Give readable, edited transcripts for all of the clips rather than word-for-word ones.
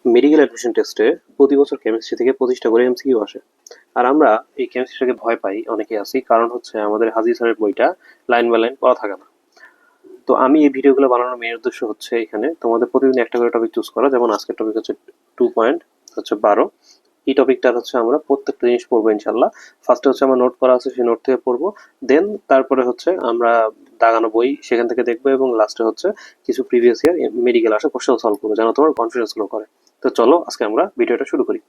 Medical admission টেস্টে প্রতি বছর কেমিস্ট্রি থেকে 25টা করে এমসিকিউ আসে। আর আমরা এই কেমিস্ট্রিটাকে ভয় পাই, অনেকে আছি, কারণ হচ্ছে আমাদের হাজি স্যারের বইটা লাইন বাই লাইন পড়া থাকে না। তো আমি এই ভিডিওগুলো বানানোর মেন উদ্দেশ্য হচ্ছে এখানে তোমাদের প্রতিদিন একটা করে টপিক চুজ করা। যেমন আজকের টপিক হচ্ছে 2.12। এই টপিকটার হচ্ছে আমরা প্রত্যেকটা জিনিস পড়বো ইনশাল্লাহ। ফার্স্টে হচ্ছে আমার নোট করা আছে, সেই নোট থেকে পড়বো। দেন তারপরে হচ্ছে আমরা দাগানো বই সেখান থেকে দেখবো, এবং লাস্টে হচ্ছে কিছু প্রিভিয়াস ইয়ার মেডিকেল আসা কোশ্চেন সলভ করবো, যেন তোমার কনফিডেন্স গ্রো করে। তো চলো আজকে আমরা ভিডিওটা শুরু করি।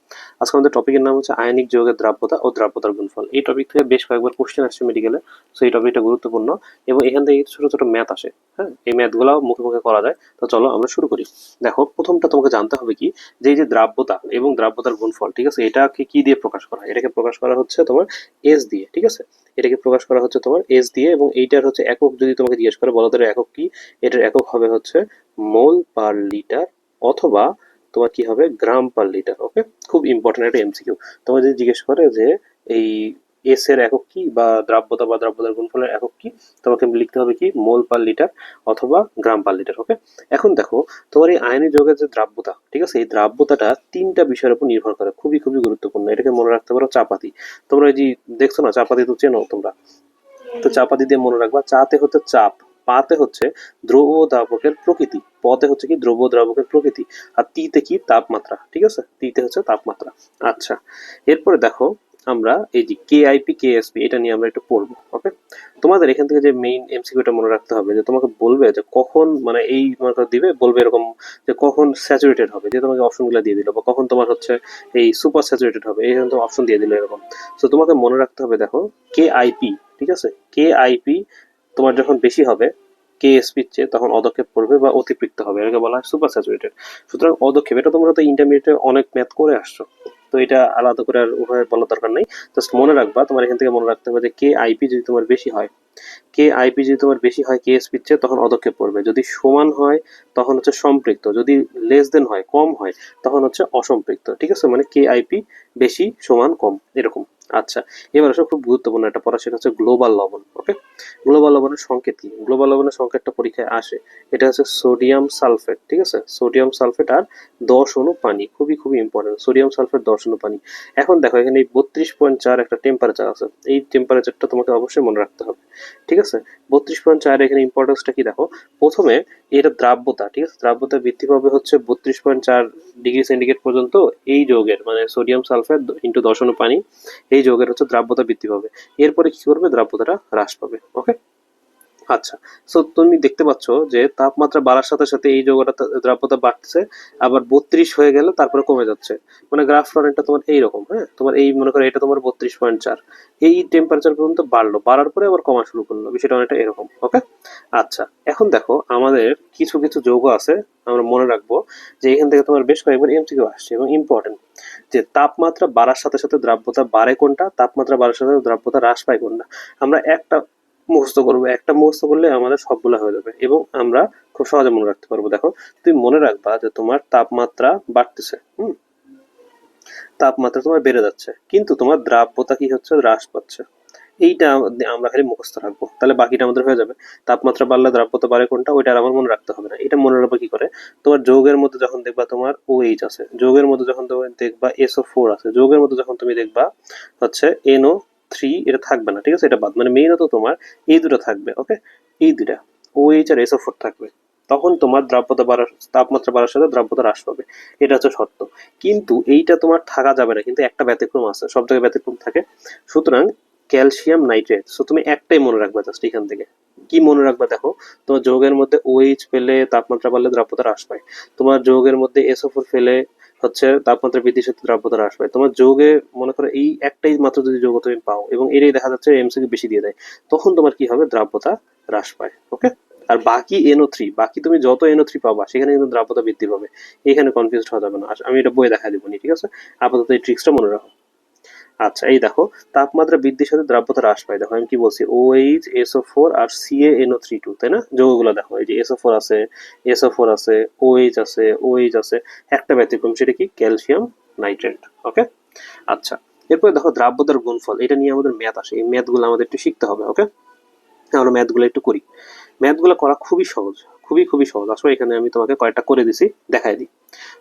আজকে আমাদের টপিকের নাম হচ্ছে আয়নিক যৌগের দ্রাব্যতা ও দ্রাব্যতার গুণফল। এই টপিক থেকে বেশ কয়েকবার কোশ্চেন আসছে মেডিকেলে, সো এই টপিকটা গুরুত্বপূর্ণ এবং এখান থেকে ছোট ছোট ম্যাথ আসে। হ্যাঁ, এই ম্যাথগুলো মুখে মুখে করা যায়। তো চলো আমরা শুরু করি। দেখো, প্রথমটা তোমাকে জানতে হবে কি, যে এই যে দ্রাব্যতা এবং দ্রাব্যতার গুণফল, ঠিক আছে, এটাকে কি দিয়ে প্রকাশ করা হয়? এটাকে প্রকাশ করা হচ্ছে তোমার এস দিয়ে, ঠিক আছে। এটাকে প্রকাশ করা হচ্ছে তোমার এস দিয়ে, এবং এইটার হচ্ছে একক যদি তোমাকে জিজ্ঞেস করে বলো তার একক কি, এটার একক হবে হচ্ছে মোল পার লিটার, অথবা তোমার কি হবে, গ্রাম পার লিটার। ওকে, খুব ইম্পর্টেন্ট একটা এমসিকিউ। তোমার যদি জিজ্ঞেস করে যে এই এস এর একক কি, বা দ্রাব্যতা বা দ্রাব্যতার গুণফলের একক কি, তোমাকে লিখতে হবে কি মোল পার লিটার অথবা গ্রাম পার লিটার। ওকে, এখন দেখো, তোমার এই আয়নিক যৌগের যে দ্রাব্যতা, ঠিক আছে, এই দ্রাব্যতাটা তিনটা বিষয়ের উপর নির্ভর করে, খুবই খুবই গুরুত্বপূর্ণ। এটাকে মনে রাখতে পারো চাপাতি। তোমরা এই যে দেখছো না, চাপাতি তো চেনো তোমরা। তো চাপাতি দিয়ে মনে রাখবা, চাতে হচ্ছে চাপ, পাতে হচ্ছে দ্রব্য ও দ্রাবকের প্রকৃতি, পতে হচ্ছে কি দ্রব্য ও দ্রাবকের প্রকৃতি, আর তিতে কি তাপমাত্রা। ঠিক আছে, তিতে হচ্ছে তাপমাত্রা। আচ্ছা, এরপরে দেখো, আমরা এই যে কেআইপি কেএসপি এটা নিয়ে আমরা একটু পড়বো। ওকে, তোমাদের এখান থেকে যে মেইন এমসিকিউটা মনে রাখতে হবে, যে তোমাকে বলবে যে কখন, মানে এই মনে করো দিবে, বলবে এরকম যে কখন স্যাচুরেটেড হবে, যে তোমাকে অপশনগুলো দিয়ে দিল, বা কখন তোমার হচ্ছে এই সুপার স্যাচুরেটেড হবে, এই তো অপশন দিয়ে দিল এরকম। তো তোমাকে মনে রাখতে হবে, দেখো কেআইপি, ঠিক আছে, কেআইপি তোমার যখন বেশি হবে কেএসপির চেয়ে, তখন অদক্ষেপ পড়বে বা অতিরিক্ত হবে, এটাকে বলা হয় সুপার স্যাচুরেটেড। সুতরাং অদক্ষেপ, এটা তোমরা তো ইন্টারমিডিয়েটে অনেক ম্যাথ করে আসছো, তো এটা আলাদা করে আর ওভাবে বলার দরকার নেই। জাস্ট মনে রাখবা, তোমার এখান থেকে মনে রাখতে হবে যে কে আইপি যদি তোমার বেশি হয়, কে আইপি যদি তোমার বেশি হয় কেএসপির চেয়ে, তখন অদক্ষেপ পড়বে। যদি সমান হয় তখন হচ্ছে সম্পৃক্ত, যদি লেস দেন হয়, কম হয়, তখন হচ্ছে অসম্পৃক্ত। ঠিক আছে, মানে কে আইপি বেশি সমান কম এরকম। আচ্ছা, এবার আসলে খুব গুরুত্বপূর্ণ একটা পড়া, সেটা হচ্ছে গ্লোবাল লবণ। ওকে, গ্লোবাল লবণের সংকেত কি? গ্লোবাল লবণের সংকেতটা পরীক্ষায় আসে, এটা হচ্ছে সোডিয়াম সালফেট। ঠিক আছে, সোডিয়াম সালফেট আর 10 অণু পানি, খুবই খুবই ইম্পর্টেন্ট, সোডিয়াম সালফেট 10 অণু পানি। এখন দেখো, এখানে এই 32.4 একটা টেম্পারেচার আছে, এই টেম্পারেচারটা তোমাকে অবশ্যই মনে রাখতে হবে। ঠিক আছে, 32.4 এখানে ইম্পর্টেন্সটা কি দেখো, প্রথমে এটা দ্রাব্যতা, ঠিক আছে, দ্রাব্যতা বৃদ্ধি পাবে হচ্ছে 32.4 ডিগ্রি সেন্টিগ্রেড পর্যন্ত। এই যৌগের মানে সোডিয়াম সালফেট ইন্টু 10 অণু পানি, এই যৌগের হচ্ছে দ্রাব্যতা বৃদ্ধি পাবে। এরপরে কি করবে, দ্রাব্যতাটা হ্রাস পাবে। ওকে, আচ্ছা, সো তুমি দেখতে পাচ্ছ যে তাপমাত্রা বাড়ার সাথে সাথে এই যৌগটা দ্রাব্যতা বাড়ছে, আবার 32 হয়ে গেলে তারপরে কমে যাচ্ছে। মানে গ্রাফ ফ্লোরেনটা তোমার এইরকম। হ্যাঁ, তোমার এই মনে করো এটা তোমার 32.4, এই টেম্পারেচার পর্যন্ত বাড়লো, বাড়ার পরে আবার কমা শুরু করলো, বিষয়টা অনেকটা এরকম। ওকে, আচ্ছা, এখন দেখো আমাদের কিছু কিছু যৌগ আছে, আমরা মনে রাখবো যে এখান থেকে তোমার বেশ কয়েকবার এমসিকিউ আসছে এবং ইম্পর্টেন্ট, যে তাপমাত্রা বাড়ার সাথে সাথে দ্রাব্যতা বাড়ে কোনটা, তাপমাত্রা বাড়ার সাথে সাথে দ্রাব্যতা হ্রাস পায় কোনটা। আমরা একটা মুখস্থ করবো, একটা মুখস্থ করলে আমাদের সবগুলো হয়ে যাবে এবং আমরা খুব সহজে মনে রাখতে পারবো। দেখো, তুমি মনে রাখবা যে তোমার তাপমাত্রা বাড়তেছে, তাপমাত্রা তোমার বেড়ে যাচ্ছে, কিন্তু তোমার দ্রাব্যতা কি হচ্ছে, হ্রাস পাচ্ছে। এইটা আমরা খালি মুখস্থ রাখবো, তাহলে বাকিটা আমাদের হয়ে যাবে। তাপমাত্রা বাড়লে দ্রাব্যতা বাড়ে কোনটা, ওইটা আর আমার মনে রাখতে হবে না। এটা মনে রাখবো কি করে, তোমার যৌগের মধ্যে যখন দেখবা তোমার ওএইচ আছে, যৌগের মধ্যে যখন তুমি দেখবা SO4 আছে, যৌগের মধ্যে যখন তুমি দেখবা হচ্ছে NO3, এটা থাকবে না। ঠিক আছে, এটা বাদ, মানে মেইনত তোমার এই দুটো থাকবে। ওকে, এই দুটা OH আর SO4 থাকবে, তখন তোমার দ্রাব্যতা বাড়ার, তাপমাত্রা বাড়ার সাথে দ্রাব্যতা হ্রাস পাবে। এটা হচ্ছে শর্ত। কিন্তু এইটা তোমার থাকা যাবে না, কিন্তু একটা ব্যতিক্রম আছে, সব জায়গায় ব্যতিক্রম থাকে। সুতরাং ক্যালসিয়াম নাইট্রেট, সো তুমি একটাই মনে রাখবা জাস্ট এখান থেকে। কি মনে রাখবা, দেখো, তোমার যৌগের মধ্যে OH পেলে তাপমাত্রা বাড়লে দ্রাব্যতা হ্রাস পায়, তোমার যৌগের মধ্যে SO4 ফেলে হচ্ছে তাপমাত্রা বৃদ্ধির সাথে দ্রাব্যতা হ্রাস পায়। তোমার যৌগে মনে করো এই একটাই মাত্র যদি যৌগ তুমি পাও, এবং এটাই দেখা যাচ্ছে এমসিকিউ বেশি দিয়ে দেয়, তখন তোমার কি হবে, দ্রাব্যতা হ্রাস পায়। ওকে, আর বাকি NO3, বাকি তুমি যত NO3 পাবা সেখানে কিন্তু দ্রাব্যতা বৃদ্ধি পাবে। এখানে কনফিউজ হওয়া যাবে না, আমি এটা বইয়ে দেখা দিব নি। ঠিক আছে, আপাতত এই ট্রিক্সটা মনে রাখো। আচ্ছা, এই দেখো, তাপমাত্রা বৃদ্ধির সাথে দ্রাব্যতা হ্রাস পায়। দেখো আমি কি বলছি, OH SO4 আর CaNO3 তাই না, যৌগগুলো দেখো, এই যে SO4 আছে, SO4 আছে, OH আছে, OH আছে, একটা ব্যতিক্রম, সেটা কি, ক্যালসিয়াম নাইট্রেট। ওকে, আচ্ছা, এরপরে দেখো দ্রাব্যতার গুণফল, এটা নিয়ে আমাদের ম্যাথ আসে, এই ম্যাথগুলো আমাদের একটু শিখতে হবে। ওকে, আমরা ম্যাথগুলো একটু করি। ম্যাথগুলো করা খুবই সহজ, খুবই খুবই সহজ। আসলে এখানে আমি তোমাকে কয়েকটা করে দিছি, দেখাই দিই।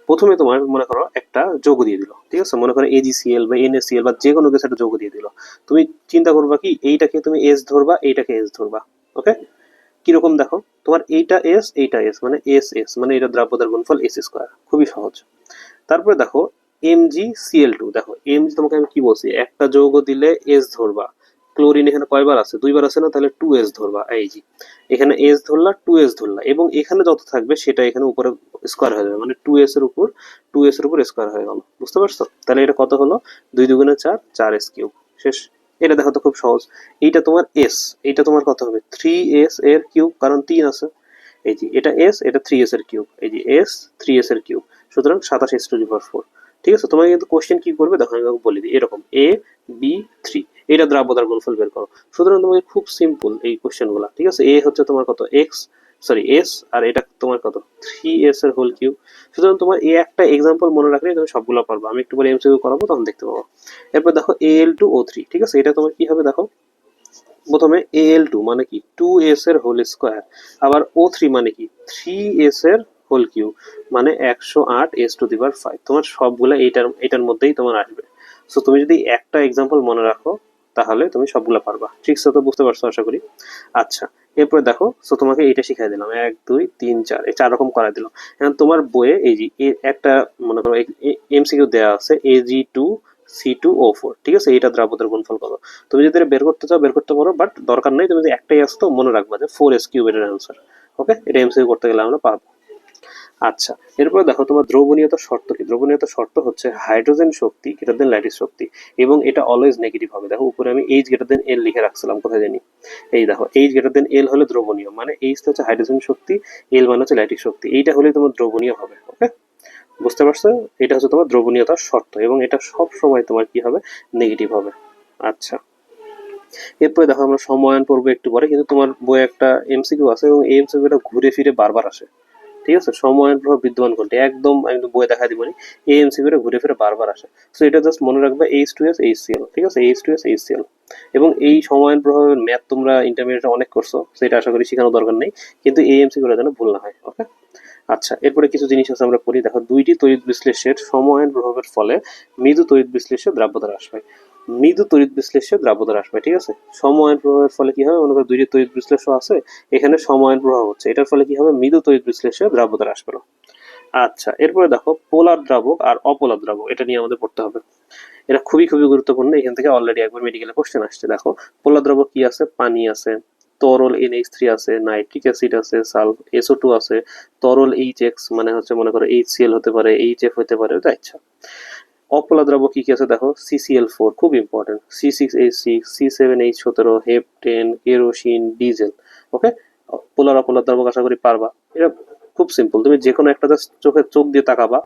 প্রথমে তোমার মনে করো একটা যৌগ দিয়ে দিল, ঠিক আছে, মনে করো AgCl বা NaCl বা যে কোনো কিছু একটা যৌগ দিয়ে দিল। তুমি চিন্তা করবা কি এইটাকে তুমি এস ধরবা, এইটাকে এস ধরবা। ওকে, কিরকম দেখো, তোমার এইটা এস এইটা এস মানে এস এস মানে এটা দ্রাব্যতার গুণফল এস স্কোয়ার, খুবই সহজ। তারপরে দেখো MgCl2, দেখো Mg তোমাকে আমি কি বলছি, একটা যৌগ দিলে এস ধরবা। ক্লোরিন এখানে কয়বার আছে, দুইবার আছে না, তাহলে 2s ধরবা। এই যে এখানে এস ধরলা, 2s ধরলা, এবং এখানে যত থাকবে সেটা এখানে উপরে স্কোয়ার হয়ে যাবে, মানে 2s এর উপর স্কোয়ার হয়ে গেল। বুঝতে পারছো? তাহলে এটা কত হলো, 2 দুগুণে 4, 4s কিউব। শেষ। এটা দেখো তো খুব সহজ। এইটা তোমার এস, এইটা তোমার কত হবে, 3s এর কিউব, কারণ 3 আছে। এই যে এটা এস, এটা 3s এর কিউব, এই যে এস 3s এর কিউব, সুতরাং 27s⁴। ঠিক আছে, তোমাকে কিন্তু কোশ্চেন কি করবে দেখো, আমি বলে দিই, এরকম A B 3, এটা দ্রাব্যতার গুণফল বের করো। সুতরাং তোমাকে খুব সিম্পল এই কোশ্চেন গুলা। ঠিক আছে, এ হচ্ছে তোমার কত, এস, আর এটা তোমার কত, 3s এর হোল কিউব। সুতরাং তোমার এই একটা এক্সাম্পল মনে রাখলে তুমি সবগুলো পারবে। আমি একটু পরে এমসিকিউ করাবো, তখন দেখতে পাবো। এরপর দেখো Al2O3, ঠিক আছে, এটা তোমার কি হবে দেখো, প্রথমে Al2 মানে কি, 2s এর হোল স্কোয়ার, আবার O3 মানে কি, 3s এর হোল কিউব, মানে 108s⁵। তোমার সবগুলা এটার মধ্যেই তোমার আসবে। সো তুমি যদি একটা এক্সাম্পল মনে রাখো তাহলে তুমি সবগুলা পারবা। ঠিক আছে, তো বুঝতে পারছো আশা করি। আচ্ছা, এরপরে দেখো, সো তোমাকে এইটা শিখাই দিলাম, 1 2 3 4, এই 4 রকম করাই দিলাম। এখন তোমার বইয়ে এই যে একটা মনে করো এমসিকিউ দেওয়া আছে, Ag2C2O4, ঠিক আছে, এইটা দ্রাব্যতার গুণফল কত। তুমি যদি এটা বের করতে চাও বের করতে পারো, বাট দরকার নেই, তুমি যদি একটাই আসতো মনে রাখবা যে 4s কিউব এর অ্যান্সার। ওকে, এটা এমসিকিউ করতে গেলে আমরা পাবো। আচ্ছা, এরপরে দেখো তোমার দ্রবণীয়তার শর্ত কি। দ্রবণীয়তার শর্ত হচ্ছে হাইড্রোজেন শক্তি গ্রেটার দেন ল্যাটিস শক্তি, এবং এটা অলওয়েজ নেগেটিভ হবে। দেখো উপরে আমি H>L লিখে রাখছিলাম, কোথায় জানি, এই দেখো H>L হলে দ্রবণীয়, মানে H হচ্ছে হাইড্রোজেন শক্তি, L মানে হচ্ছে ল্যাটিস শক্তি, এইটা হলেই তোমার দ্রবণীয় হবে। ওকে, বুঝতে পারছো? এটা হচ্ছে তোমার দ্রবণীয়তার শর্ত, এবং এটা সব সময় তোমার কি হবে, নেগেটিভ হবে। আচ্ছা, এরপরে দেখো আমরা সময়ায়ন পড়বো একটু পরে, কিন্তু তোমার বইয়ে একটা এমসিকিউ আছে, এবং এই এমসিকিউটা ঘুরে ফিরে বারবার আসে। ঠিক আছে, সময়ায়ন প্রভাব বিদ্যমান কোনটি, একদম আমি তো বইয়ে দেখা দিব না, এই এমসিকিউটা ঘুরে ফিরে বারবার আসে। সো এটা জাস্ট মনে রাখবে H2S HCl, ঠিক আছে, H2S HCl। এবং এই সময়ায়ন প্রভাবের ম্যাথ তোমরা ইন্টারমিডিয়েটে অনেক করছো, সেটা আশা করি শেখানোর দরকার নেই, কিন্তু এই এমসিকিউটা যেন ভুল না হয়। ওকে, আচ্ছা, এরপরে কিছু জিনিস আছে আমরা পড়ি। দেখো, দুইটি তড়িৎ বিশ্লেষ্যের সময়ায়ন প্রভাবের ফলে মৃদু তড়িৎ বিশ্লেষ্যের দ্রাব্যতা হ্রাস পায়। মৃদু তড়িৎ বিশ্লেষ্যের দ্রাব্যতা হ্রাস পায়, ঠিক আছে। সময়ায়ন প্রভাবের ফলে কি হবে, মনে করো দুইটি তড়িৎ বিশ্লেষ্য আছে, এখানে সময়ায়ন প্রভাব হচ্ছে, এটার ফলে কি হবে, মৃদু তড়িৎ বিশ্লেষ্যের দ্রাব্যতা হ্রাস পেল। আচ্ছা, এরপরে দেখো পোলার দ্রাবক আর অপোলার দ্রাবক, এটা নিয়ে আমাদের পড়তে হবে। এটা খুবই খুবই গুরুত্বপূর্ণ, এখান থেকে অলরেডি একবার মেডিকেলে কোশ্চেন আসছে। দেখো, পোলার দ্রাবক কি আছে, পানি আছে, তরল NH3 আছে, নাইট্রিক অ্যাসিড আছে, SO2 আছে, তরল HX মানে হচ্ছে মনে করো HCl হতে পারে, HF হতে পারে, ওটা ইচ্ছা। অপোলার দ্রাবক কি কি আছে দেখো, CCl4 খুব important, C6H6, C7H17, heptane, kerosene, diesel. Okay, polar apolar দ্রাবক আশা করি পারবা। এটা খুব সিম্পল, তুমি যে কোনো একটা জাস্ট চোখ দিয়ে তাকাবা,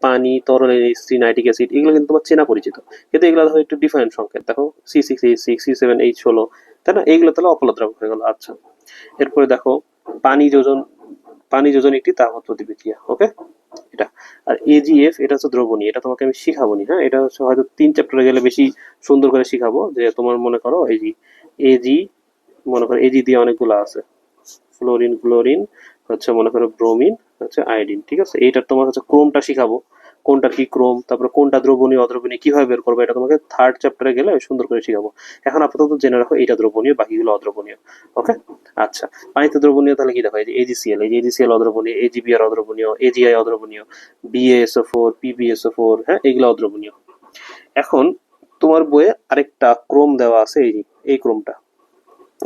পানি, তরল NH3, নাইট্রিক অ্যাসিড, এগুলো কিন্তু তোমার চেনা পরিচিত, কিন্তু এগুলো দেখো একটু ডিফারেন্ট সংকেত। দেখো C6H6, C7H16, তাই না, এইগুলো তাহলে অপোলার দ্রাবক হয়ে গেল। আচ্ছা, এরপরে দেখো পানি যোজন, পানি যোজন একটি তাপমাত্রা প্রতিক্রিয়া। ওকে, এটা। আর AgF এটা হচ্ছে দ্রবণী, এটা তোমাকে আমি শিখাবো নি, হ্যাঁ, এটা হচ্ছে হয়তো 3 চ্যাপ্টারে গেলে বেশি সুন্দর করে শিখাবো। যে তোমার মনে করো এই যে এজি, মনে করো এজি দিয়ে অনেকগুলো আছে, ফ্লোরিন, ক্লোরিন, হচ্ছে মনে করো ব্রোমিন, হচ্ছে আয়োডিন। ঠিক আছে, এইটার তোমার হচ্ছে ক্রোমটা শিখাবো, কোনটা কি ক্রোম, তারপরে কোনটা দ্রবণীয় অদ্রবণীয় কিভাবে বের করবো, এটা তোমাকে 3rd চ্যাপ্টারে গেলে আমি সুন্দর করে শিখাবো। এখন আপাতত জেনে রাখো এটা দ্রবণীয়, বাকিগুলো অদ্রবণীয়। ওকে, আচ্ছা, পানিতে দ্রবণীয় তাহলে কি দেখো, এই যে AgCl, এই যে AgCl অদ্রবণীয়, AgBr অদ্রবণীয়, AgI অদ্রবণীয়, BaSO4, PbSO4, হ্যাঁ, এগুলো অদ্রবণীয়। এখন তোমার বইয়ে আরেকটা ক্রোম দেওয়া আছে, এই যে এই ক্রোমটা,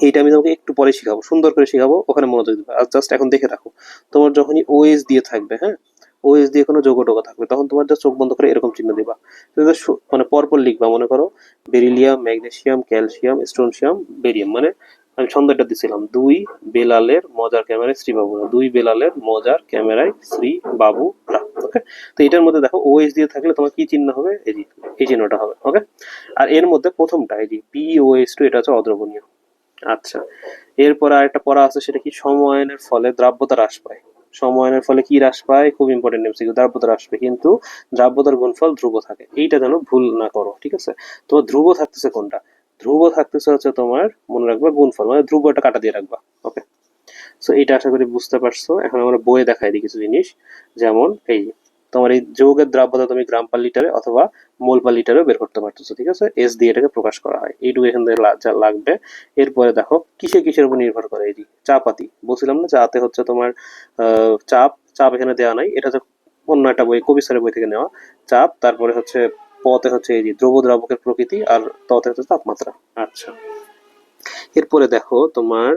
এইটা আমি তোমাকে একটু পরে শিখাবো, সুন্দর করে শিখাবো, ওখানে মনোযোগ দিবে। আর জাস্ট এখন দেখে রাখো, তোমার যখনই OH দিয়ে থাকবে, হ্যাঁ, OH দিয়ে কোনো যৌগ টোকা থাকবে, তখন তোমার যা চোখ বন্ধ করে এরকম চিহ্ন দিবা, মানে পরপর লিখবা। মনে করো বেরিলিয়াম, ম্যাগনেসিয়াম, ক্যালসিয়াম, স্ট্রোনসিয়াম, বেরিয়াম, মানে আমি ছন্দটা দিছিলাম, 2 বেলালের মজার ক্যামেরায় শ্রী বাবুরা, 2 বেলালের মজার ক্যামেরায় শ্রী বাবুরা। ওকে, তো এটার মধ্যে দেখো OH দিয়ে থাকলে তোমার কি চিহ্ন হবে, এই যে এই চিহ্নটা হবে। ওকে, আর এর মধ্যে প্রথমটা এই যে POH2, এটা হচ্ছে অদ্রবণীয়। আচ্ছা, এরপর আরেকটা পড়া আছে, সেটা কি, সময়ায়নের ফলে দ্রাব্যতা হ্রাস পায়। সময়ায়নের ফলে কি হ্রাস পায়, খুব ইম্পর্টেন্ট এমসিকিউ, দ্রাব্যতা হ্রাস পায়, কিন্তু দ্রাব্যতার গুণফল ধ্রুব থাকে, এইটা যেন ভুল না করো। ঠিক আছে, তোমার ধ্রুব থাকতেছে কোনটা, ধ্রুব থাকতেছে হচ্ছে তোমার, মনে রাখবা গুণফল, মানে ধ্রুব একটা কাটা দিয়ে রাখবা। ওকে, সো এইটা আশা করি বুঝতে পারছো। এখন আমরা বইয়ে দেখাই দিই কিছু জিনিস, যেমন এই তোমার এই যৌগের দ্রাব্যতা তুমি গ্রাম পার লিটারে অথবা মোল পার লিটারেও বের করতে পারতেছো, ঠিক আছে? এস দিয়ে এটাকে প্রকাশ করা হয়, এইটুকু এখান থেকে যা লাগবে। এরপরে দেখো কিসে কিসের উপর নির্ভর করে, এই যে চাপাতি বলছিলাম না, চাতে হচ্ছে তোমার চাপ, চাপ এখানে দেওয়া নাই, এটা হচ্ছে অন্য একটা বই, কবি স্যারের বই থেকে নেওয়া। চাপ, তারপরে হচ্ছে পতে হচ্ছে এই যে দ্রব্য দ্রাবকের প্রকৃতি, আর ততে হচ্ছে তাপমাত্রা। আচ্ছা, এরপরে দেখো তোমার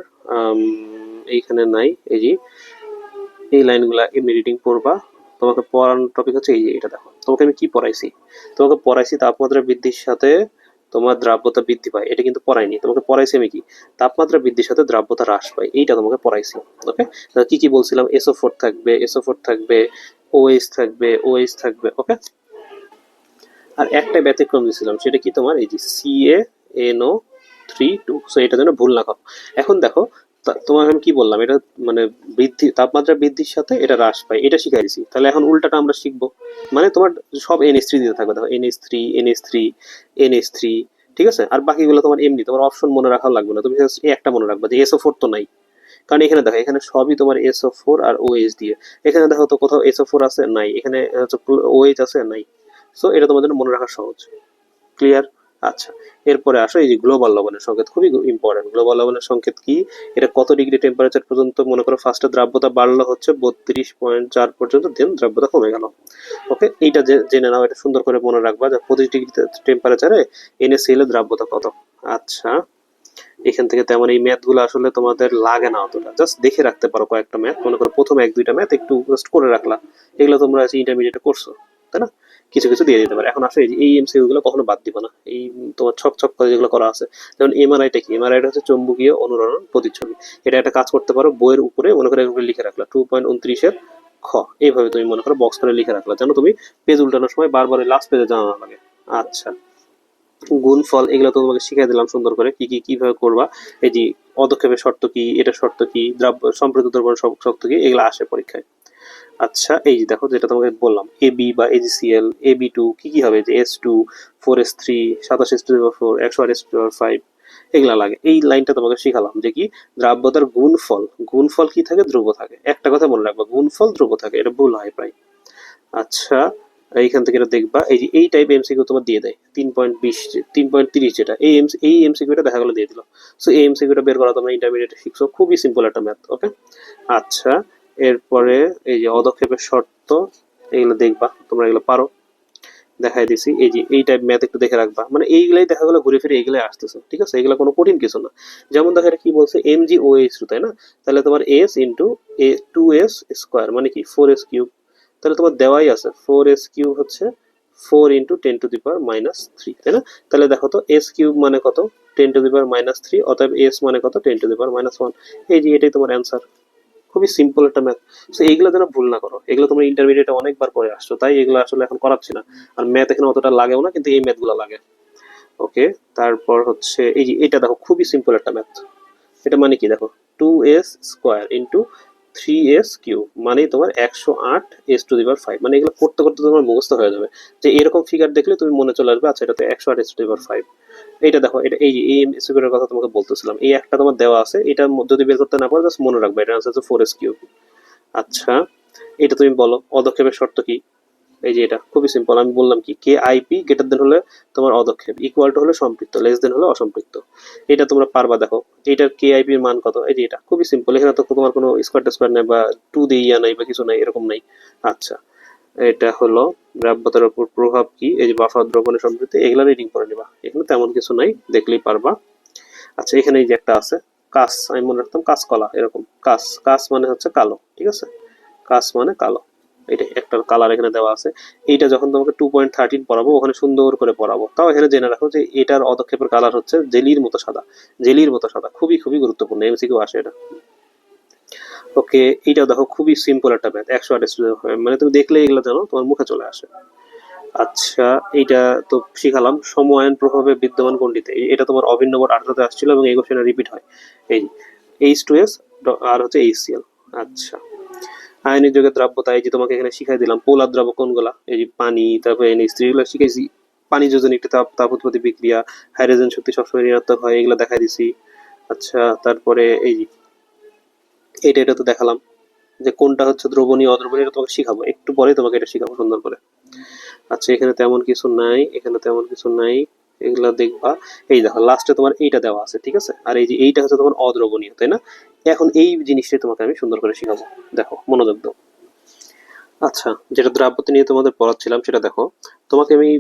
এইখানে নাই, এই যে এই লাইনগুলা এমনি রিডিং পড়বা। তোমাকে পড়ানোর টপিক হচ্ছে এই যে এটা দেখো, তোমাকে আমি কি পড়াইছি, তোমাকে পড়াইছি তাপমাত্রা বৃদ্ধির সাথে তোমার দ্রাব্যতা বৃদ্ধি পায়, এটা কিন্তু পড়াইনি। তোমাকে পড়াইছি আমি কি, তাপমাত্রা বৃদ্ধির সাথে দ্রাব্যতা হ্রাস পায়, এইটা তোমাকে পড়াইছি। ওকে, কি কি বলছিলাম, SO4 থাকবে, SO4 থাকবে, OH থাকবে, OH থাকবে। ওকে, আর একটা ব্যতিক্রম দিয়েছিলাম, সেটা কি তোমার এই যে CaNO3 2, সো এটা যেন ভুল না করো। এখন দেখো, তোমাকে আমি কি বললাম, এটা মানে বৃদ্ধি, তাপমাত্রা বৃদ্ধির সাথে এটা হ্রাস পায়, এটা শিখাই দিছি। তাহলে এখন উল্টাটা আমরা শিখবো, মানে তোমার সব NH3 দিতে থাকবে, দেখো NH3, NH3, NH3, ঠিক আছে? আর বাকিগুলো তোমার এমনি, তোমার অপশন মনে রাখা লাগবে না, তুমি just এই একটা মনে রাখবা যে SO4 তো নাই, কারণ এখানে দেখো এখানে সবই তোমার SO4 আর OH দিয়ে। এখানে দেখো তো কোথাও SO4 আছে নাই, এখানে হচ্ছে OH আছে নাই, সো এটা তোমার জন্য মনে রাখা সহজ। ক্লিয়ার? আচ্ছা, এরপরে আসো এই যে গ্লোবাল লবণের সংকেত, খুবই ইম্পর্টেন্ট। গ্লোবাল লবণের সংকেত কি, এটা কত ডিগ্রি টেম্পারেচার পর্যন্ত, মনে করো ফার্স্টে দ্রাব্যতা বাড়লো হচ্ছে 32.4 পর্যন্ত, দেন দ্রাব্যতা কমে গেল। ওকে, এইটা জেনে নাও, এটা সুন্দর করে মনে রাখবা যে 25 ডিগ্রি টেম্পারেচারে NaCl এর দ্রাব্যতা কত। আচ্ছা, এখান থেকে তেমন এই ম্যাথ গুলো আসলে তোমাদের লাগে না অতটা, জাস্ট দেখে রাখতে পারো কয়েকটা ম্যাথ, মনে করো প্রথম এক দুইটা ম্যাথ একটু জাস্ট করে রাখলা, এগুলো তোমরা ইন্টারমিডিয়েটে করছো, তাই না? কিছু কিছু দিয়ে দিতে পারে। এখন আসলে এই MCQ গুলো কখনো বাদ দিবা না, এই তোমার ছক ছক করে যেগুলো করা আছে। যেমন এমআরআইটা কি, এমআরআইটা হচ্ছে চৌম্বকীয় অনুরণন প্রতিচ্ছবি। এটা একটা কাজ করতে পারো, বইয়ের উপরে মনে করো এভাবে লিখে রাখলা 2.29 খ, এইভাবে তুমি মনে করো বক্স করে লিখে রাখলা, যেন তুমি পেজ উল্টানোর সময় বারবার লাস্ট পেজে জানা না লাগে। আচ্ছা, গুণফল এগুলো তো তোমাকে শিখাই দিলাম সুন্দর করে, কি কি কিভাবে করবা। এই যে পদক্ষেপের শর্ত কি, এটা শর্ত কি, দ্রব্য সম্পৃক্ত দ্রব্যের শর্ত কি, এগুলো আসে পরীক্ষায়। আচ্ছা, এই যে দেখো যেটা তোমাকে বললাম, AB বা AgCl, AB2 কি কি হবে, যে S2, 4s3, 27s4, 108s5, এগুলা লাগে। এই লাইনটা তোমাকে শিখালাম যে কি, দ্রাব্যতার গুণফল, গুণফল কি থাকে, ধ্রুব থাকে। একটা কথা মনে রাখবা, গুণফল ধ্রুব থাকে, এটা ভুল হয় প্রায়। আচ্ছা, এইখান থেকে এটা দেখবা, এই যে এই টাইপ MCQ তোমার দিয়ে দেয় 3.20, 3.30, যেটা এই MCQটা দেখা গেলো দিয়ে দিল। সো এই MCQটা বের করা তোমরা ইন্টারমিডিয়েটে শিখছো, খুবই সিম্পল একটা ম্যাথ। ওকে, আচ্ছা, এরপরে এই যে অদক্ষেপের শর্ত, এগুলো দেখবা তোমরা, এগুলো পারো, দেখাই দিছি। এই যে এই টাইপ ম্যাথ একটু দেখে রাখবা, মানে এইগুলাই দেখা গেলো ঘুরে ফিরে এইগুলাই আসতেছে, ঠিক আছে? এগুলো কোনো কঠিন কিছু না। যেমন দেখো এটা কি বলছে, MgOH2, তাই না? তাহলে তোমার S ইন্টু 2s² মানে কি 4s3, তাহলে তোমার দেওয়াই আছে 4s3 হচ্ছে 4 × 10⁻³ তাই না? তাহলে দেখো তো s³ মানে কত, 10⁻³ অতএব s মানে কত, 10⁻1। এই যে এটাই তোমার অ্যান্সার, খুবই সিম্পল একটা ম্যাথ। সো এইগুলো যেন ভুল না করো, এগুলো তোমরা ইন্টারমিডিয়েটে অনেকবার করে আসছো, তাই এগুলো আসলে এখন করাচ্ছি না। আর ম্যাথ এখানে অতটা লাগেও না, কিন্তু এই ম্যাথগুলো লাগে। ওকে, তারপর হচ্ছে এই যে এটা দেখো, খুবই সিম্পল একটা ম্যাথ। এটা মানে কি দেখো, 2s² ইন্টু 3s³ মানে তোমার 108s⁵, মানে এগুলো করতে করতে তোমার মুখস্থ হয়ে যাবে, যে এরকম ফিগার দেখলে তুমি মনে চলে আসবে, আচ্ছা এটাতে 108s⁵। এইটা দেখো, এটা এই যে এই এমসিকিউর কথা তোমাকে বলতেছিলাম, এই একটা তোমার দেওয়া আছে, এটা যদি বের করতে না পারো জাস্ট মনে রাখবে এটা আনসার হচ্ছে 4s³। আচ্ছা, এটা তুমি বলো অদক্ষেপের শর্ত কি। এই যে এটা খুবই সিম্পল, আমি বললাম কি, KIP গ্রেটার দেন হলে তোমার অদক্ষেপ, ইকুয়াল টু হলে সম্পৃক্ত, লেস দেন হলে অসম্পৃক্ত। এটা তোমরা পারবা। দেখো এটার KIP এর মান কত, এই যে এটা খুবই সিম্পল, এখানে তো তোমার কোনো স্কোয়ার টেস্কোয়ার নেই বা টু দিয়ে ইয়া নাই বা কিছু নাই, এরকম নাই। আচ্ছা, এটা হলো দ্রাব্যতার উপর প্রভাব কি, এই যে বাফার দ্রবণের সম্পৃক্তি, এগুলা রিডিং করে নিবা, এখানে তেমন কিছু নাই, দেখলেই পারবা। আচ্ছা, এখানে এই যে একটা আছে কাস, আমি মনে রাখতাম কাঁচকলা, এরকম কাস, কাস মানে হচ্ছে কালো, ঠিক আছে? কাস মানে কালো, এটা একটা কালার এখানে দেওয়া আছে। এইটা যখন তোমাকে 2.13 পড়াবো, ওখানে সুন্দর করে পড়াবো। তাও এখানে জেনে রাখো যে এটার অদক্ষেপের কালার হচ্ছে জেলির মতো সাদা, জেলির মতো সাদা, খুবই খুবই গুরুত্বপূর্ণ, MCকিউ আসে এটা। ওকে, এইটাও দেখো খুবই সিম্পল একটা ম্যাথ, 108 মানে তুমি দেখলে এগুলো জানো, তোমার মুখে চলে আসে। আচ্ছা, এইটা তো শিখালাম, সময়ায়ন প্রভাবে বিদ্যমান কোনটিতে, এটা তোমার অভিন্ন বোর্ড 18তে আসছিল এবং এই কোশ্চেনে রিপিট হয়। এই H2S আর হচ্ছে HCl। আচ্ছা, আয়নিক যৌগের দ্রাব্যতা, এই যে তোমাকে এখানে শিখাই দিলাম পোলার দ্রাবক কোনগুলা, এই যে পানি, তারপরে NH3, এগুলো শিখাইছি। পানি যোজন একটি তাপ উৎপত্তি বিক্রিয়া, হাইড্রোজেন শক্তি সবসময় ঋণাত্মক হয়, এগুলো দেখাই দিছি। আচ্ছা, তারপরে এই যে এটা তো দেখালাম। যে কোনটা হচ্ছে দ্রবণীয় অদ্রবণীয়, এটা তোমাকে শিখাবো একটু পরে, তোমাকে এটা শিখাবো সুন্দর করে। আচ্ছা, এখানে তেমন কিছু নাই, এখানে তেমন কিছু নাই, এগুলা দেখবা। এই দেখো লাস্টে তোমার এইটা দেওয়া আছে, ঠিক আছে, আর এই যে এইটা হচ্ছে তোমার অদ্রবণীয়, তাই না? এখন এই জিনিসটাই তোমাকে আমি সুন্দর করে শিখাবো। দেখো মনোযোগ দাও। আচ্ছা, যেটা দ্রাব্যতা নিয়ে তোমাদের পড়াচ্ছিলাম সেটা দেখো। তোমাকে আমি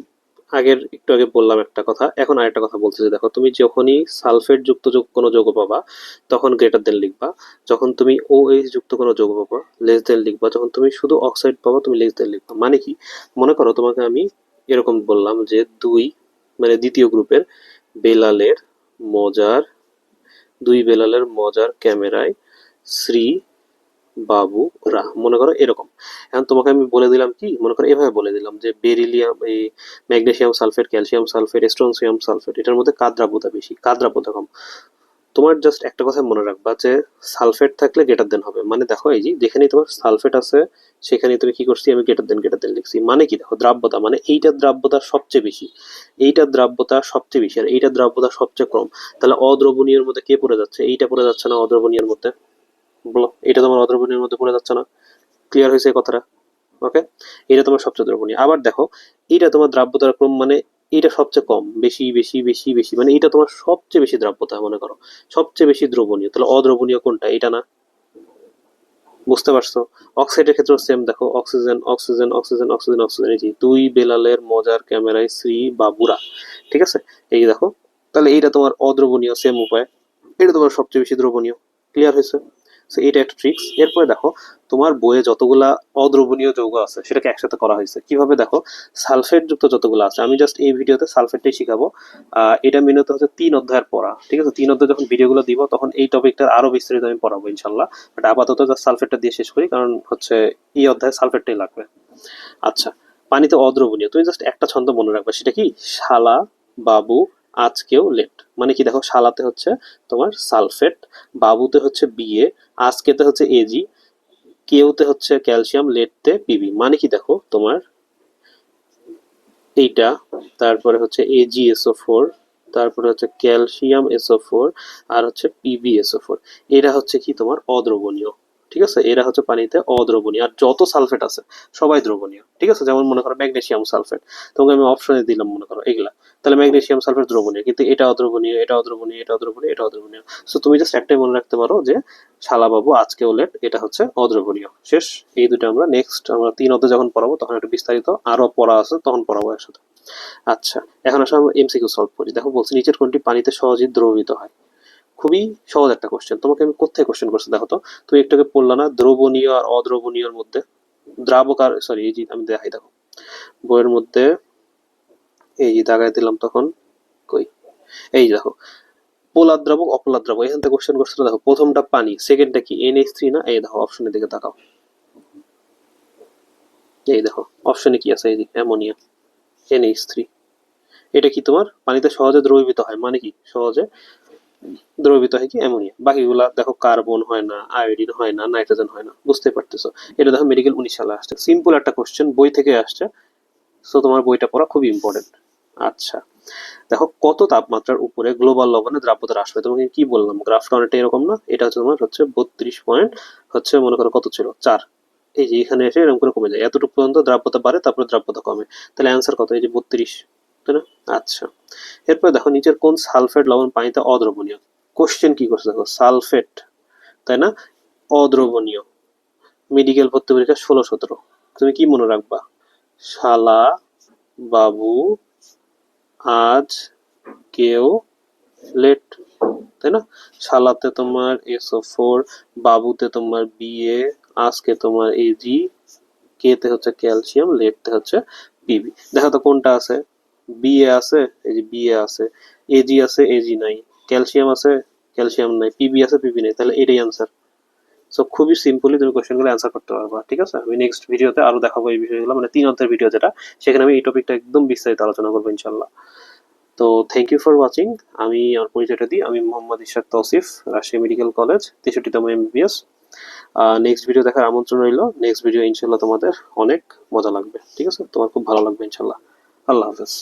একটু আগে বললাম একটা কথা, এখন আরেকটা কথা বলতেছি। দেখো, তুমি যখনই সালফেট যুক্ত কোনো যৌগ পাবা তখন গ্রেটার দেন লিখবা, যখন তুমি OH যুক্ত কোনো যৌগ পাবা লেস দেন লিখবা, যখন তুমি শুধু অক্সাইড পাবা তুমি লেস দেন লিখবা। মানে কি? মনে করো তোমাকে আমি এরকম বললাম যে দুই, মানে দ্বিতীয় গ্রুপের বেলালের মজার, দুই বেলালের মজার ক্যামেরায় শ্রী বাবু রা, মনে করো এরকম। এখন তোমাকে আমি বলে দিলাম কি, মনে করো এভাবে বলে দিলাম যে বেরিলিয়াম, এই magnesium sulphate, calcium sulphate, strontium sulphate, এটার মধ্যে কার দ্রাব্যতা বেশি, কার দ্রাব্যতা কম। তোমার জাস্ট একটা কথা মনে রাখবা যে সালফেট থাকলে গ্রেটার দেন হবে। মানে দেখো এই যে যেখানেই তোমার সালফেট আছে সেখানে তুমি কি করছি, আমি গ্রেটার দেন লিখছি। মানে কি? দেখো দ্রাব্যতা মানে এইটার দ্রাব্যতা সবচেয়ে বেশি, এইটার দ্রাব্যতা সবচেয়ে বেশি, আর এইটার দ্রাব্যতা সবচেয়ে কম। তাহলে অদ্রবণীয়ের মধ্যে কে পড়ে যাচ্ছে? এইটা পড়ে যাচ্ছে না অদ্রবণীয়ের মধ্যে? বলো, এটা তোমার অদ্রবণীয়ের মধ্যে পড়ে যাচ্ছে না? ক্লিয়ার হয়েছে এই কথাটা? ওকে, এটা তোমার সবচেয়ে দ্রবণীয়। আবার দেখো, এটা তোমার দ্রাব্যতার ক্রম, মানে এটা সবচেয়ে কম, বেশি বেশি বেশি বেশি, মানে এটা তোমার সবচেয়ে বেশি দ্রাব্যতা মনে করো, সবচেয়ে বেশি দ্রবণীয়। তাহলে অদ্রবণীয় কোনটা? এটা না? বুঝতে পারছো? অক্সাইডের ক্ষেত্রে সেম, দেখো oxygen oxygen oxygen oxygen oxygen, এই যে দুই বেলালের মজার ক্যামেরায় শ্রী বাবুরা, ঠিক আছে, এই দেখো। তাহলে এইটা তোমার অদ্রবণীয়, সেম উপায়, এটা তোমার সবচেয়ে বেশি দ্রবণীয়। ক্লিয়ার হয়েছে? সো এটা একটা ট্রিক্স। এরপরে দেখো, তোমার বইয়ে যতগুলা অদ্রবণীয় যৌগ আছে সেটাকে একসাথে করা হয়েছে কিভাবে দেখো। সালফেট যুক্ত যতগুলো আছে, আমি জাস্ট এই ভিডিওতে সালফেটটাই শিখাবো। এটা মেনুতে হচ্ছে 3 অধ্যায়ের পড়া, ঠিক আছে? 3 অধ্যায় যখন ভিডিওগুলো দিব তখন এই টপিকটার আরো বিস্তারিত আমি পড়াবো ইনশাল্লাহ। বাট আপাতত জাস্ট সালফেটটা দিয়ে শেষ করি, কারণ হচ্ছে এই অধ্যায়ে সালফেটটাই লাগবে। আচ্ছা, পানিতে অদ্রবণীয়, তুমি জাস্ট একটা ছন্দ মনে রাখবে, সেটা কি? শালা বাবু আজকেও লেট। মানে কি? দেখো, শালাতে হচ্ছে তোমার সালফেট, বাবুতে হচ্ছে বিএ, আজকেতে হচ্ছে এজি, কেউতে হচ্ছে ক্যালসিয়াম, লেটতে পিবি। মানে কি? দেখো তোমার এইটা, তারপরে হচ্ছে AgSO4, তারপরে হচ্ছে ক্যালসিয়াম SO4, আর হচ্ছে PbSO4। এরা হচ্ছে কি তোমার অদ্রবণীয়, ঠিক আছে? এরা হচ্ছে পানিতে অদ্রবণীয়। আর যত সালফেট আছে সবাই দ্রবণীয়, ঠিক আছে? যেমন মনে করো ম্যাগনেসিয়াম সালফেট, তোমাকে আমি অপশনে দিলাম মনে করো এগুলা, তাহলে ম্যাগনেসিয়াম সালফেট দ্রবণীয়, কিন্তু এটা অদ্রবণীয়, এটা অদ্রবণীয়, এটা অদ্রবণীয়, এটা অদ্রবণীয়। সো তুমি জাস্ট একটাই মনে রাখতে পারো যে শালাবাবু আজকেও লেট, এটা হচ্ছে অদ্রবণীয়। শেষ। এই দুটো আমরা নেক্সট, আমরা 3 অধ্যায় যখন পড়াবো তখন একটু বিস্তারিত আরো পড়া আছে, তখন পড়াবো একসাথে। আচ্ছা, এখন আসলে আমরা MCQ সলভ করি। দেখো বলছি, নিচের কোনটি পানিতে সহজেই দ্রবীভূত হয়? খুবই সহজ একটা কোশ্চেন, তোমাকে আমি কোথায় কোশ্চেন করছি দেখো তো। তুমি একটু আগে পড়লা না দ্রবণীয় আর অদ্রবণীয়র মধ্যে? দ্রাবক আর সরি, এই যে আমি দেখাই, দেখো বইয়ের মধ্যে এই যে দাগায় দিলাম তখন, কই, এই যে দেখো, পোলার দ্রাবক অপোলার দ্রাবক, এখান থেকে কোশ্চেন করছিল। দেখো প্রথমটা পানি, সেকেন্ডটা কি? NH3 না? এই দেখো অপশনের দিকে তাকাও, এই দেখো অপশনে কি আছে, এই যে অ্যামোনিয়া, NH3। এটা কি তোমার পানিতে সহজে দ্রবীভূত হয়, মানে কি সহজে দ্রবীভূত হয় কি অ্যামোনিয়া। বাকিগুলা দেখো কার্বন হয় না, আয়োডিন হয় না, নাইট্রোজেন হয় না। বুঝতে পারতেছো? এটা দেখো মেডিকেল 19 সালে আসছে, সিম্পল একটা কোশ্চেন, বই থেকে আসছে। সো তোমার বইটা পড়া খুবই ইম্পর্টেন্ট। আচ্ছা, দেখো কত তাপমাত্রার উপরে গ্লোবাল লবণে দ্রাব্যতা হ্রাস পায়? তোমাকে কি বললাম, গ্রাফটা অনেকটা এরকম না? এটা হচ্ছে তোমার হচ্ছে 32 পয়েন্ট, হচ্ছে মনে করো কত ছিল, 4। এই যে এখানে এসে এরকম করে কমে যায়, এতটুকু পর্যন্ত দ্রাব্যতা বাড়ে, তারপরে দ্রাব্যতা কমে। তাহলে অ্যান্সার কত? এই যে 32, তাই না? আচ্ছা, এরপর দেখো নিচের কোন সালফেট লবণ পানিতে অদ্রবণীয়? কোশ্চেন কি করছে দেখো, সালফেট, তাই না? অদ্রবণীয়। মেডিকেল ভর্তি পরীক্ষা 16-17, তুমি কি মনে রাখবা? শালা বাবু আজ কেউ লেট, তাই না? শালাতে তোমার SO4, বাবুতে তোমার BA, আজকে তোমার AG, কেতে হচ্ছে ক্যালসিয়াম, লেটতে হচ্ছে পিবি। দেখো তো কোনটা আছে? বিএ আছে, এই যে বিএ আছে, এজি আছে, এজি নাই, ক্যালসিয়াম আছে, ক্যালসিয়াম নাই, পিবি আছে, পিবি নাই। তাহলে এটাই অ্যান্সার। সো খুবই সিম্পলি তুমি কোশ্চেনগুলো অ্যান্সার করতে পারবা, ঠিক আছে? আমি নেক্সট ভিডিওতে আরো দেখাবো এই বিষয়গুলো, মানে 3 অধ্যায়ের ভিডিও যেটা, সেখানে আমি এই টপিকটা একদম বিস্তারিত আলোচনা করবো ইনশাল্লাহ। তো থ্যাংক ইউ ফর ওয়াচিং। আমি আমার পরিচয়টা দিই, আমি মোহাম্মদ ইশাক তৌসিফ, রাজশাহী মেডিকেল কলেজ, 63তম MBBS। নেক্সট ভিডিও দেখার আমন্ত্রণ রইল। নেক্সট ভিডিও ইনশাল্লাহ তোমাদের অনেক মজা লাগবে, ঠিক আছে? তোমার খুব ভালো লাগবে ইনশাল্লাহ। আল্লাহ হাফেজ।